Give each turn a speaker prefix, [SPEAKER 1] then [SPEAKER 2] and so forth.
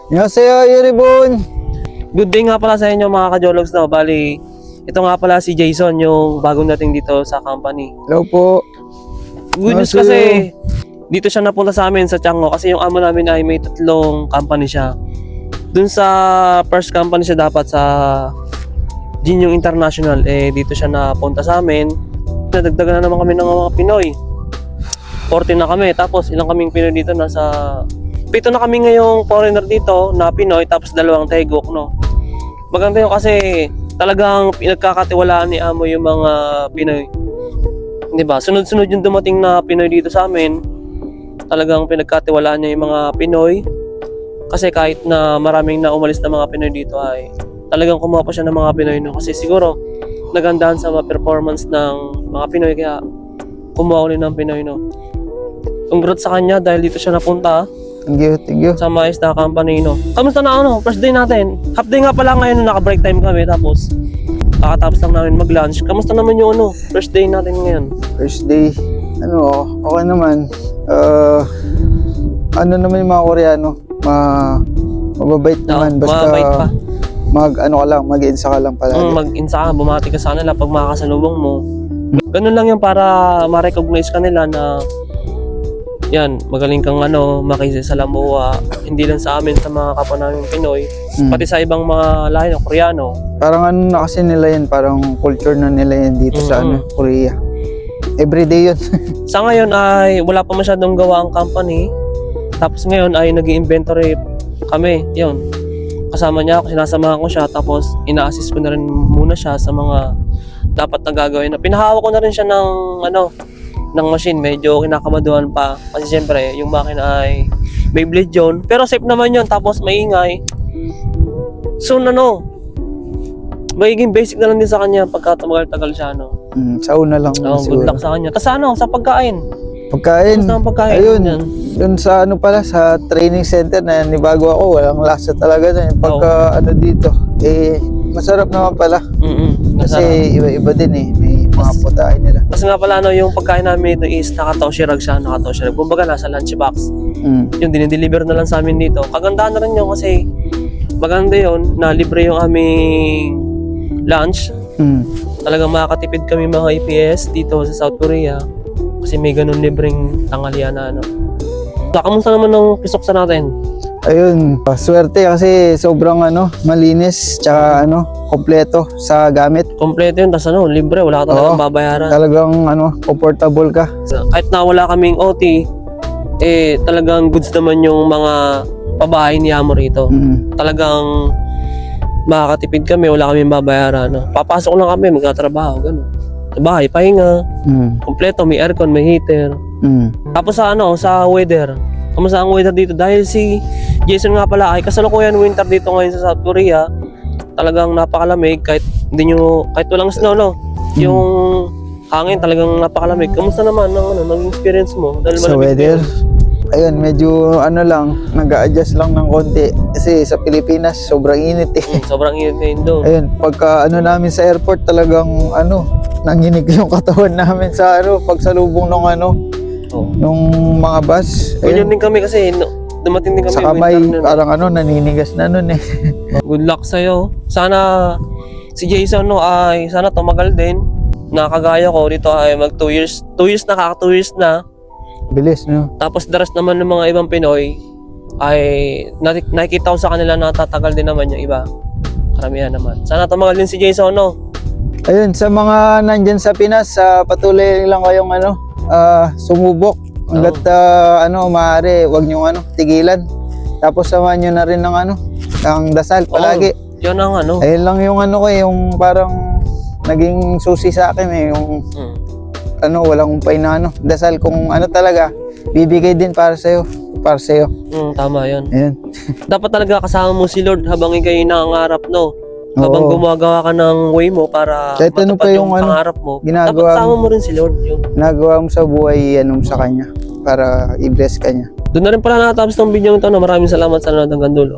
[SPEAKER 1] Annyeonghaseyo, Yuribun!
[SPEAKER 2] Good day nga pala sa inyo mga ka-Jologs na. Bali, ito nga pala si Jason, yung bagong dating dito sa company.
[SPEAKER 1] Hello po.
[SPEAKER 2] Good news kasi dito siya napunta sa amin sa Tiangco kasi yung amo namin ay may 3 company siya. Dun sa first company siya dapat sa Jinyong International, dito siya napunta sa amin. Nadagdagan na naman kami ng mga Pinoy. 14 na kami, tapos ilang kaming Pinoy dito, nasa 7 na kami ngayong foreigner dito na Pinoy, tapos 2 Taeguk, no. Maganda yun kasi talagang pinagkakatiwalaan ni amo yung mga Pinoy. 'Di ba? Sunod-sunod yung dumating na Pinoy dito sa amin. Talagang pinagkatiwalaan niya yung mga Pinoy. Kasi kahit na maraming na umalis na mga Pinoy dito ay talagang kumuha pa siya ng mga Pinoy, no. Kasi siguro nagandahan sa mga performance ng mga Pinoy kaya kumuha ulit ng Pinoy, no. Congrats sa kanya dahil dito siya napunta.
[SPEAKER 1] Thank you.
[SPEAKER 2] Sa Maesda Company, no. Kamusta na first day natin? Half day nga pala ngayon, naka-break time kami tapos kakatapos lang namin mag-lunch. Kamusta naman yung first day natin ngayon?
[SPEAKER 1] First day, okay naman. Ano naman yung mga Koreano? Mababait naman. Basta
[SPEAKER 2] mabait pa.
[SPEAKER 1] mag-insa ka lang palagi.
[SPEAKER 2] Mag-insa ka, bumati ka sa kanila pag makakasalubong mo. Ganun lang yan para ma-recognize ka nila na yan, magaling kang makisalamuha, hindi lang sa amin, sa mga kapwa namin Pinoy, pati sa ibang mga lahi ng Koreano.
[SPEAKER 1] Parang na kasi nila yan, parang culture na nila yan dito sa Korea. Everyday yun.
[SPEAKER 2] Sa ngayon ay wala pa masyadong gawa ang company. Tapos ngayon ay nag-i-inventory kami. Yun. Kasama niya ako, sinasamahan ko siya, tapos ina-assist ko na rin muna siya sa mga dapat na gagawin. Pinahawak ko na rin siya ng machine, medyo kinakamaduhan pa kasi syempre yung makina ay may blade yun, pero safe naman yun, tapos maingay. So magiging basic na lang din sa kanya pagka tumagal-tagal siya,
[SPEAKER 1] Sa una lang siguro.
[SPEAKER 2] Good luck sa kanya. Tapos sa pagkain.
[SPEAKER 1] Pagkain, ayun,
[SPEAKER 2] yan.
[SPEAKER 1] Yun sa sa training center na nibago ako, walang lasa talaga na. Pagka dito, masarap naman pala. Kasi iba-iba din may mga putahe nila.
[SPEAKER 2] Kasi nga pala yung pagkain namin ito is naka-toshirag siya. Kumbaga nasa lunchbox. Yung dinideliver na lang sa amin dito. Kagandahan na rin yun kasi maganda yun na libre yung aming lunch. Talagang makakatipid kami mga EPS dito sa South Korea. Kasi may ganun libreng tanghalian na Kamusta naman ng kisoksa natin?
[SPEAKER 1] Ayun, swerte kasi sobrang malinis, tsaka kompleto sa gamit.
[SPEAKER 2] Kompleto yun, tas libre, wala ka talagang babayaran.
[SPEAKER 1] Talagang comfortable ka.
[SPEAKER 2] Kahit na wala kaming OT, talagang goods naman yung mga pabahay ni amo rito. Talagang makakatipid kami, wala kaming babayaran. Papasok lang kami, magtatrabaho, gano'n. Sa bahay, pahinga, kompleto, may aircon, may heater. Tapos sa weather, kamusta ang weather dito? Dahil si Jason nga pala ay kasalukuyan winter dito ngayon sa South Korea. Talagang napakalamig kahit walang snow, yung hangin talagang napakalamig. Kamusta naman naging experience mo? Dahil
[SPEAKER 1] sa weather? Ayun, medyo nag-a-adjust lang ng konti kasi sa Pilipinas sobrang init
[SPEAKER 2] sobrang init ngayon doon.
[SPEAKER 1] Ayun, pagka namin sa airport talagang nanginig yung katawan namin sa pagsalubong nung mga bus.
[SPEAKER 2] Ganyan din kami kasi dumating din kami.
[SPEAKER 1] Sa kamay, parang naninigas na nun
[SPEAKER 2] Good luck sa'yo. Sana si Jason ay sana tumagal din. Nakagaya ko dito ay mag 2 years. 2 years na, kaka 2 years na.
[SPEAKER 1] Bilis, no?
[SPEAKER 2] Tapos the rest naman ng mga ibang Pinoy ay nakikita ko sa kanila na tatagal din naman yung iba. Karamihan naman. Sana tumagal din si Jason,
[SPEAKER 1] Ayun, sa mga nandyan sa Pinas, patuloy lang kayong sumubok. Hanggat maaari, huwag nyo tigilan. Tapos samahan nyo na rin ng ng dasal palagi.
[SPEAKER 2] Yun ang
[SPEAKER 1] Ayun lang yung yung parang naging susi sa akin yung walang umpay na dasal kung talaga bibigay din para sa'yo.
[SPEAKER 2] Tama yun.
[SPEAKER 1] Ayun.
[SPEAKER 2] Dapat talaga kasama mo si Lord habang ikay nangangarap, habang gumagawa ka ng way mo para
[SPEAKER 1] kahit
[SPEAKER 2] matupad yung pangarap mo, dapat kasama mo rin si Lord.
[SPEAKER 1] Ginagawa mo sa buhay, sa Kanya para i-bless ka niya.
[SPEAKER 2] Doon na rin pala natapos ng video nito. Maraming salamat sa nanonood hanggang dulo.